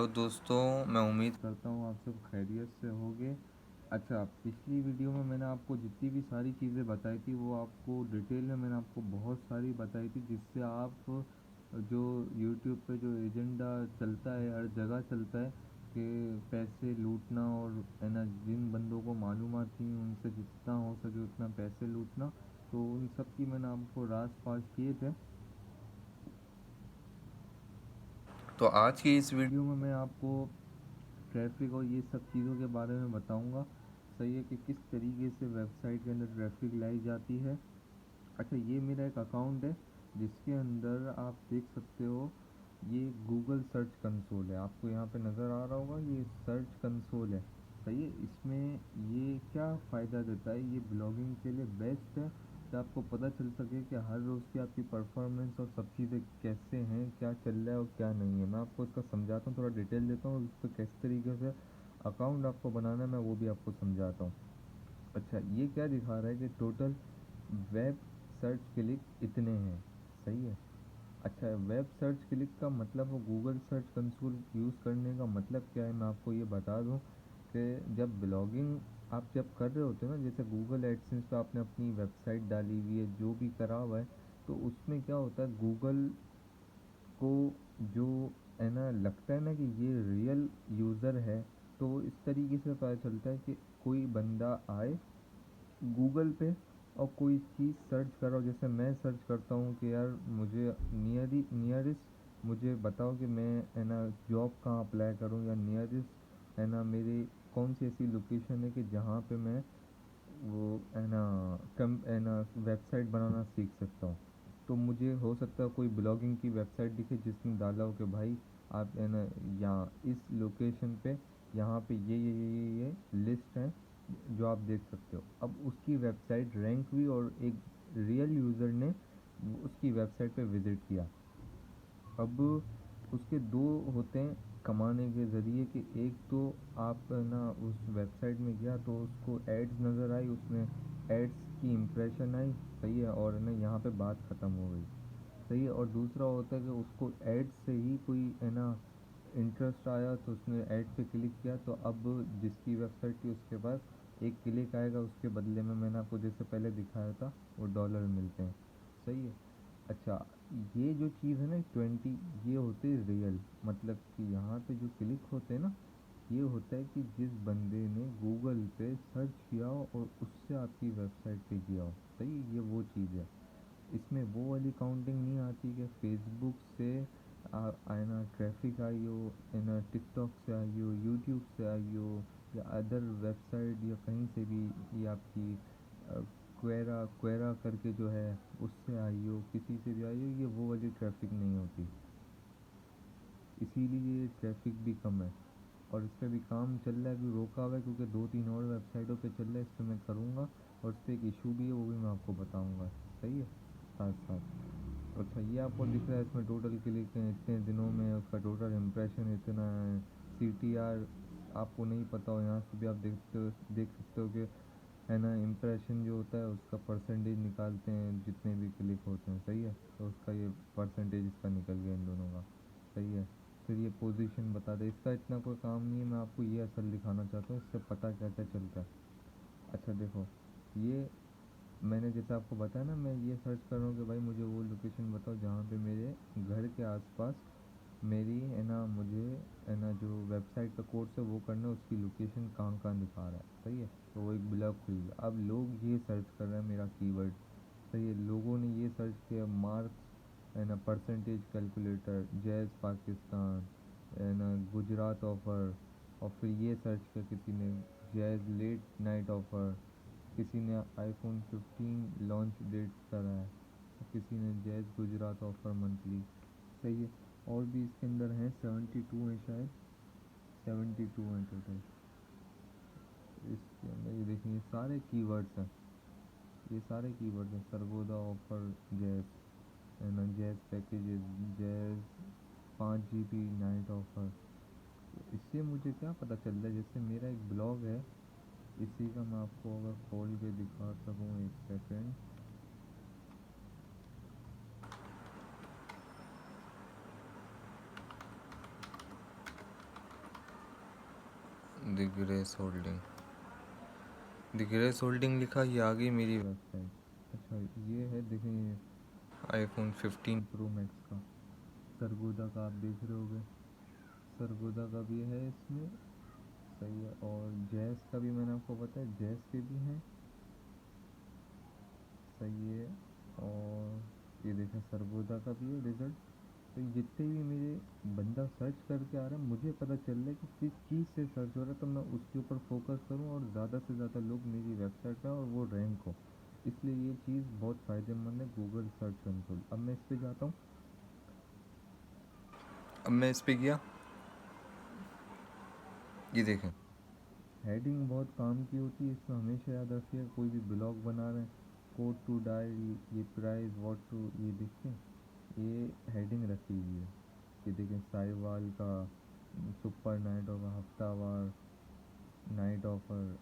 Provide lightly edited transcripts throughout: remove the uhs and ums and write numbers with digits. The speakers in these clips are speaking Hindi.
तो दोस्तों, मैं उम्मीद करता हूँ आप सब खैरियत से होंगे। अच्छा, पिछली वीडियो में मैंने आपको जितनी भी सारी चीज़ें बताई थी वो आपको डिटेल में मैंने आपको बहुत सारी बताई थी, जिससे आप जो यूट्यूब पे जो एजेंडा चलता है, हर जगह चलता है कि पैसे लूटना और है ना, जिन बंदों को मालूमात थी उनसे जितना हो सके उतना पैसे लूटना, तो उन सब की मैंने आपको रास पास किए थे। तो आज की इस वीडियो में मैं आपको ट्रैफ़िक और ये सब चीज़ों के बारे में बताऊंगा। सही है कि किस तरीके से वेबसाइट के अंदर ट्रैफ़िक लाई जाती है। अच्छा, ये मेरा एक अकाउंट है जिसके अंदर आप देख सकते हो, ये गूगल सर्च कंसोल है। आपको यहाँ पे नज़र आ रहा होगा, ये सर्च कंसोल है। सही है, इसमें ये क्या फ़ायदा देता है, ये ब्लॉगिंग के लिए बेस्ट है कि आपको पता चल सके कि हर रोज़ की आपकी परफॉर्मेंस और सब चीज़ें कैसे हैं, क्या चल रहा है और क्या नहीं है। मैं आपको इसका समझाता हूँ, थोड़ा डिटेल देता हूँ, इस पर किस तरीके से अकाउंट आपको बनाना है मैं वो भी आपको समझाता हूँ। अच्छा, ये क्या दिखा रहा है कि टोटल वेब सर्च क्लिक इतने हैं। सही है। अच्छा, वेब सर्च क्लिक का मतलब, वो गूगल सर्च कंसोल यूज़ करने का मतलब क्या है, मैं आपको ये बता दूं कि जब ब्लॉगिंग आप जब कर रहे होते हो ना, जैसे गूगल एडसेंस पे आपने अपनी वेबसाइट डाली हुई है, जो भी करा हुआ है, तो उसमें क्या होता है, गूगल को जो है ना लगता है ना कि ये रियल यूज़र है, तो इस तरीके से पता चलता है कि कोई बंदा आए गूगल पे और कोई चीज़ सर्च करो। जैसे मैं सर्च करता हूँ कि यार मुझे नियरेस्ट मुझे बताओ कि मैं है ना जॉब कहाँ अप्लाई करूँ, या नियरेस्ट है ना मेरी कौन सी ऐसी लोकेशन है कि जहाँ पे मैं वो है ना कम है ना वेबसाइट बनाना सीख सकता हूँ। तो मुझे हो सकता है कोई ब्लॉगिंग की वेबसाइट दिखे जिसने डाला हो कि भाई आप है ना यहाँ इस लोकेशन पे, यहाँ पे ये लिस्ट है जो आप देख सकते हो। अब उसकी वेबसाइट रैंक हुई और एक रियल यूज़र ने उसकी वेबसाइट पे विज़िट किया। अब उसके दो होते हैं कमाने के ज़रिए, कि एक तो आप ना उस वेबसाइट में गया तो उसको एड्स नज़र आई, उसमें एड्स की इम्प्रेशन आई। सही है, और ना यहाँ पे बात ख़त्म हो गई। सही है, और दूसरा होता है कि उसको एड्स से ही कोई है ना इंटरेस्ट आया तो उसने ऐड पे क्लिक किया, तो अब जिसकी वेबसाइट थी उसके पास एक क्लिक आएगा, उसके बदले में मैंने आपको जैसे पहले दिखाया था वो डॉलर मिलते हैं। सही है। अच्छा, ये जो चीज़ है ना 20, ये होते हैं रियल, मतलब कि यहाँ पे जो क्लिक होते हैं ना, ये होता है कि जिस बंदे ने गूगल पे सर्च किया हो और उससे आपकी वेबसाइट पे गया हो। सही है, ये वो चीज़ है। इसमें वो वाली काउंटिंग नहीं आती कि फेसबुक से आए ना ट्रैफिक आई हो, है ना टिकटॉक से आई हो, यूट्यूब से आई हो, या अदर वेबसाइट या कहीं से भी, ये आपकी क्वेरा क्वेरा करके जो है उससे आई हो, किसी से भी आई हो, ये वो वाली ट्रैफिक नहीं होती। इसीलिए ये ट्रैफिक भी कम है। और इस पर भी काम चल रहा है, अभी रोका हुआ है क्योंकि 2-3 और वेबसाइटों पे चल रहा है। इस पर मैं करूँगा, और इस पर एक इशू भी है, वो भी मैं आपको बताऊँगा। सही है, साथ साथ। अच्छा, ये आपको दिख रहा है, इसमें टोटल क्लिक हैं इतने दिनों में, उसका टोटल इम्प्रेशन इतना है। CTR आपको नहीं पता हो, यहाँ से भी आप देख सकते हो कि है ना इम्प्रेशन जो होता है उसका परसेंटेज निकालते हैं, जितने भी क्लिक होते हैं। सही है, तो उसका ये परसेंटेज इसका निकल गया इन दोनों का। सही है। फिर ये पोजीशन बता दे, इसका इतना कोई काम नहीं है, मैं आपको ये असल दिखाना चाहता हूँ, इससे पता क्या क्या चलता है। अच्छा देखो, ये मैंने जैसे आपको बताया ना, मैं ये सर्च कर रहा हूँ कि भाई मुझे वो लोकेशन बताओ जहाँ पे मेरे घर के आसपास मेरी है ना, मुझे है ना जो वेबसाइट का कोर्स है वो करना है, उसकी लोकेशन कहाँ कहाँ दिखा रहा है। सही है, तो वो एक ब्लॉग खुल गया। अब लोग ये सर्च कर रहे हैं मेरा कीवर्ड। सही है, लोगों ने ये सर्च किया मार्क्स है ना परसेंटेज कैलकुलेटर, जैज़ पाकिस्तान, है ना गुजरात ऑफ़र, और फिर ये सर्च किया किसी ने जैज़ लेट नाइट ऑफ़र, किसी ने आईफोन 15 लॉन्च डेट करा है, किसी ने जैज़ गुजरात ऑफ़र मंथली। सही है, और भी इसके अंदर हैं, 72 हैं शायद, 72 हैं टोटल इसके अंदर। ये देखिए, ये सारे कीवर्ड्स हैं, ये सारे कीवर्ड्स हैं। सरगोदा ऑफर, जैज़ है ना, jazz packages, jazz 5 GB night offer. तो इससे मुझे क्या पता चल रहा है, जैसे मेरा एक ब्लॉग है, इसी का मैं आपको अगर खोल के दिखा सकूँ, एक second. The grace holding, the grace holding लिखा, ये आ गई मेरी वेबसाइट। अच्छा ये है, देखें आईफोन 15 प्रो मैक्स का सरगोदा का, आप देख रहे होगे सरगोदा का भी है इसमें, सही है। और जैस का भी मैंने आपको बताया, जैस के भी हैं, सही है। और ये देखें सरगोदा का भी है रिज़ल्ट। तो जितने भी मेरे बंदा सर्च करके आ रहा है, मुझे पता चल रहा है कि किस चीज़ से सर्च हो रहा है, तो मैं उसके ऊपर फोकस करूँ और ज़्यादा से ज़्यादा लोग मेरी वेबसाइट पर और वो रैंक हो। इसलिए ये चीज़ बहुत फ़ायदेमंद है गूगल सर्च कंसोल। अब मैं इस पर जाता हूँ, अब मैं इस पर गया, ये देखें हेडिंग बहुत काम की होती है, इसमें हमेशा याद रखिएगा कोई भी ब्लॉग बना रहे हैं, कोड टू डाई, ये प्राइस व्हाट टू, ये देखिए ये हेडिंग रखी हुई है। ये देखें साहिवाल का सुपर नाइट ऑफर, हफ्तावार नाइट ऑफर,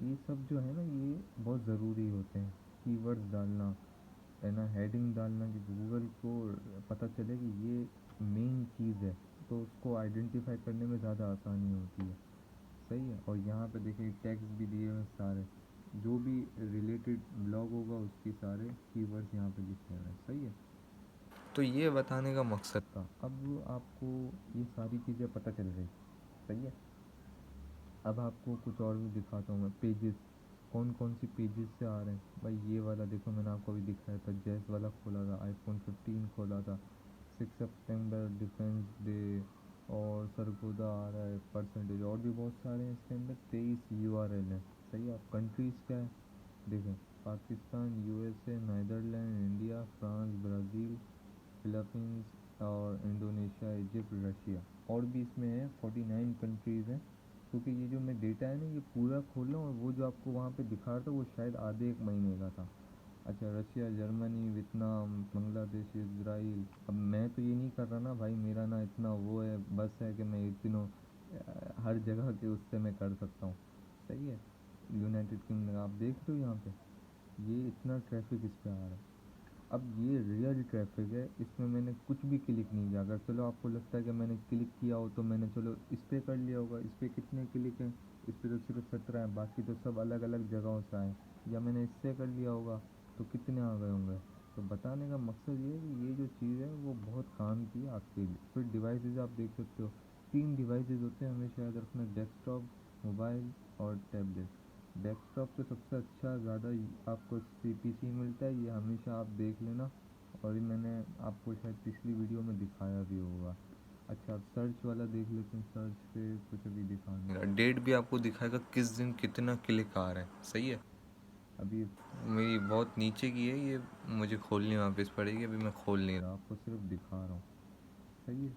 ये सब जो है ना ये बहुत ज़रूरी होते हैं। कीवर्ड्स डालना है ना, हेडिंग डालना कि गूगल को पता चले कि ये मेन चीज़ है, तो उसको आइडेंटिफाई करने में ज़्यादा आसानी होती है, सही है। और यहाँ पे देखिए टैग्स भी दिए हुए सारे, जो भी रिलेटेड ब्लॉग होगा उसके सारे कीवर्ड्स यहाँ पे लिखे हुए हैं, सही है। तो ये बताने का मकसद था, अब आपको ये सारी चीज़ें पता चल गई, सही है। अब आपको कुछ और भी दिखाता हूँ मैं, पेजेस कौन कौन सी पेजेस से आ रहे हैं। भाई ये वाला देखो, मैंने आपको अभी दिखाया था, जैस वाला खोला था, आईफोन 15 खोला था, 6 सितंबर डिफेंस डे, और सरगोदा आ रहा है परसेंटेज, और भी बहुत सारे हैं इसके अंदर। 23 URL है, सही है। अब कंट्रीज़ क्या है देखें, Pakistan, USA, Netherlands, India, France, Brazil, Philippines और इंडोनेशिया, इजिप्ट, रशिया, और भी इसमें है 49 कंट्रीज़ हैं। क्योंकि ये जो मैं डेटा है ना ये पूरा खोल रहा हूँ, और वो जो आपको वहाँ पे दिखा रहा था वो शायद आधे एक महीने का था। अच्छा Russia, Germany, Vietnam, Bangladesh, Israel. अब मैं तो ये नहीं कर रहा ना भाई, मेरा ना इतना वो है बस है कि मैं इतनों हर जगह के उससे मैं कर सकता हूँ, सही है। यूनाइटेड किंगडम आप देख रहे हो यहाँ पे, ये इतना ट्रैफिक इस पर आ रहा है। अब ये रियल ट्रैफिक है, इसमें मैंने कुछ भी क्लिक नहीं किया। अगर चलो आपको लगता है कि मैंने क्लिक किया हो तो मैंने चलो इस पर कर लिया होगा, इस पर कितने क्लिक हैं, इस पर तो सिर्फ 17 हैं, बाकी तो सब अलग अलग जगहों से आए। या मैंने इससे कर लिया होगा तो कितने आ गए होंगे। तो बताने का मकसद ये है कि ये जो चीज़ है वो बहुत काम की है आपके लिए। फिर डिवाइसेस आप देख सकते हो, 3 डिवाइसेस होते हैं, हमेशा याद रखना, डेस्कटॉप, मोबाइल और टैबलेट। डेस्कटॉप पे सबसे अच्छा ज़्यादा आपको CPC मिलता है, ये हमेशा आप देख लेना। और ये मैंने आपको शायद पिछली वीडियो में दिखाया भी होगा। अच्छा अब सर्च वाला देख लेते हैं, सर्च पे कुछ अभी दिखा नहीं रहा, डेट भी आपको दिखाएगा किस दिन कितना क्लिक आ रहा है, सही है। अभी मेरी बहुत नीचे की है ये, मुझे खोलनी वापस पड़ेगी, अभी मैं खोल नहीं रहा, आपको सिर्फ दिखा रहा हूँ, सही है।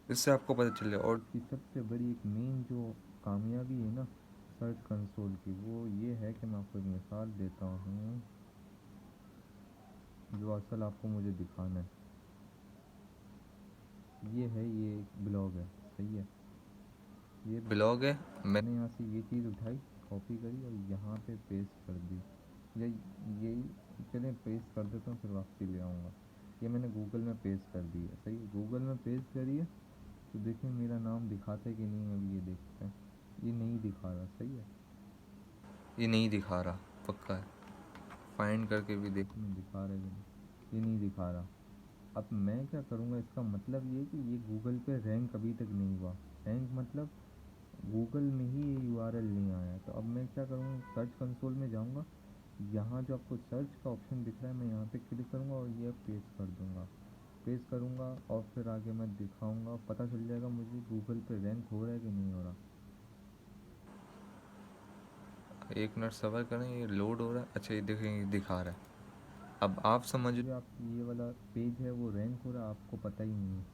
इससे आपको पता चल जाए। और इसकी सबसे बड़ी एक मेन जो कामयाबी है ना सर्च कंसोल की, वो ये है कि मैं आपको एक मिसाल देता हूँ, जो असल आपको मुझे दिखाना है। ये है, ये एक ब्लॉग है, सही है, ये ब्लॉग है। मैंने यहाँ से ये चीज़ उठाई, कॉपी करी और यहाँ पे पेस्ट कर दी, या यही, चलें पेस्ट कर देता हूँ फिर वापसी ले आऊँगा। ये मैंने गूगल में पेस्ट कर दी है, सही है, गूगल में पेस्ट करी है। तो देखिए मेरा नाम दिखाता है कि नहीं, अभी ये देखते हैं, ये नहीं दिखा रहा, सही है, ये नहीं दिखा रहा, पक्का है। फाइंड करके भी देखना दिखा रहा है कि नहीं, ये नहीं दिखा रहा। अब मैं क्या करूँगा, इसका मतलब ये कि ये गूगल पे रैंक अभी तक नहीं हुआ। रैंक मतलब गूगल में ही ये URL नहीं आया। तो अब मैं क्या करूँगा, सर्च कंसोल में जाऊँगा, यहाँ जो आपको सर्च का ऑप्शन दिख रहा है, मैं यहाँ पे क्लिक करूँगा और ये पेस्ट कर दूँगा, पेस्ट करूँगा और फिर आगे मैं दिखाऊँगा, पता चल जाएगा मुझे गूगल पे रैंक हो रहा है कि नहीं हो रहा। एक मिनट सब्र करें, ये लोड हो रहा है। अच्छा ये देखें, ये दिखा रहा है। अब आप समझ रहे, आप ये वाला पेज है वो रैंक हो रहा है, आपको पता ही नहीं है।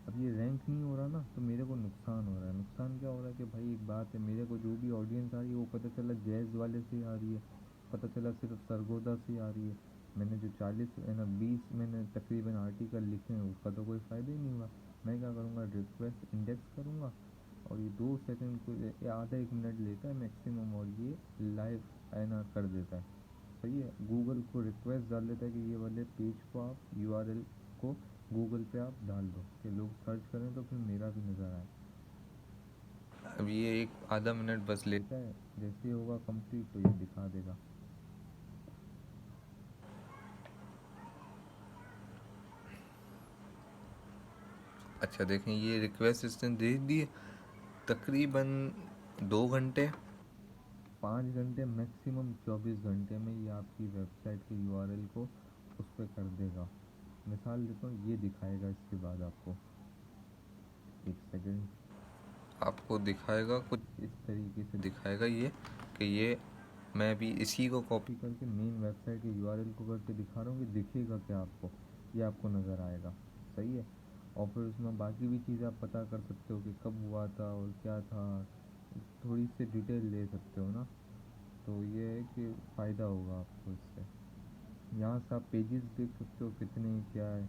अब ये रैंक नहीं हो रहा ना, तो मेरे को नुकसान हो रहा है। नुकसान क्या हो रहा है कि भाई एक बात है, मेरे को जो भी ऑडियंस आ रही है वो पता चला जैज़ वाले से आ रही है, पता चला सिर्फ सरगोदा से आ रही है। मैंने जो 40 है ना 20 मैंने तकरीबन आर्टिकल लिखे हैं, उसका तो कोई फ़ायदा ही नहीं हुआ। मैं क्या करूँगा, रिक्वेस्ट इंडेक्स करूँगा, और ये 2 सेकंड को या आधा 1 मिनट लेता है मैक्सिमम, और ये लाइव है ना कर देता है, सही है। गूगल को रिक्वेस्ट डाल देता है कि ये वाले पेज को आप URL को गूगल पे आप डाल दो कि लोग सर्च करें तो फिर मेरा भी नज़र आए। अब ये एक आधा मिनट बस लेता है, जैसे ही होगा कंप्लीट तो ये दिखा देगा। अच्छा देखें, ये रिक्वेस्ट इसने दे दी है। तकरीबन 2 घंटे, 5 घंटे मैक्सिमम 24 घंटे में ये आपकी वेबसाइट के यूआरएल को उस पर कर देगा। मिसाल देता हूँ, ये दिखाएगा इसके बाद आपको, एक सेकंड, आपको दिखाएगा कुछ इस तरीके से दिखाएगा ये, कि ये मैं अभी इसी को कॉपी करके मेन वेबसाइट के यूआरएल को करके दिखा रहा हूँ कि दिखेगा क्या आपको, ये आपको नज़र आएगा। सही है। और फिर उसमें बाकी भी चीज़ें आप पता कर सकते हो कि कब हुआ था और क्या था, थोड़ी सी डिटेल ले सकते हो ना। तो ये है कि फ़ायदा होगा आपको इससे। यहाँ से आप पेजेस देख सकते हो कितने क्या है।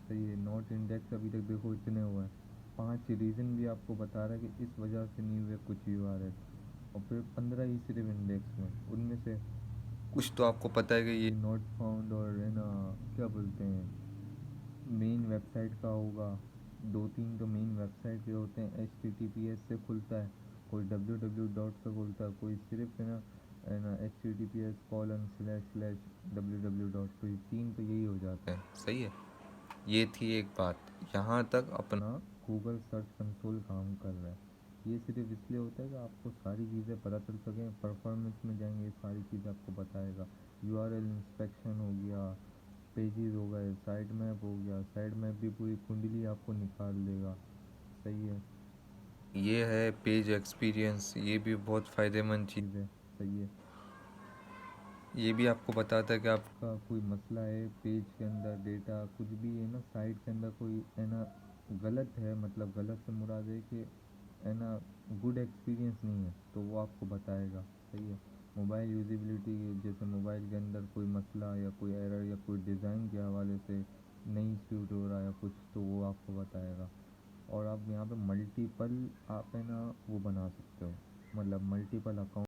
सही है। नॉट इंडेक्स अभी तक देखो इतने हुए हैं। 5 रीज़न भी आपको बता रहा है कि इस वजह से नहीं हुए कुछ यूआरएल, और फिर 15 ही सिर्फ इंडेक्स में, उनमें से कुछ तो आपको पता है कि ये नॉट फाउंड और है ना, क्या बोलते हैं, मेन वेबसाइट का होगा। 2-3 तो मेन वेबसाइट के होते हैं, HTTPS से खुलता है, कोई www डॉट से खुलता है, कोई सिर्फ है ना https://www डॉट, तो ये 3 तो यही हो जाते हैं। सही है। ये थी एक बात। यहाँ तक अपना गूगल सर्च कंसोल काम कर रहा है। ये सिर्फ इसलिए होता है कि आपको सारी चीज़ें पता चल सकें। परफॉर्मेंस में जाएंगे, सारी चीज़ें आपको बताएगा। यूआरएल इंस्पेक्शन हो गया, पेजेस हो गए, साइट मैप हो गया, साइट मैप भी पूरी कुंडली आपको निकाल देगा। सही है। ये है पेज एक्सपीरियंस, ये भी बहुत फ़ायदेमंद चीज़ है। सही है। ये भी आपको बताता है कि आपका कोई मसला है पेज के अंदर, डेटा कुछ भी है ना, साइट के अंदर कोई है ना गलत है, मतलब गलत से मुराद है कि है ना गुड एक्सपीरियंस नहीं है, तो वो आपको बताएगा। सही है। मोबाइल यूजिबिलिटी, जैसे मोबाइल के अंदर कोई मसला या कोई एरर या कोई डिज़ाइन के हवाले से नहीं सूट हो रहा या कुछ, तो वो आपको बताएगा। और आप यहाँ पे मल्टीपल आप है ना वो बना सकते हो, मतलब मल्टीपल अकाउंट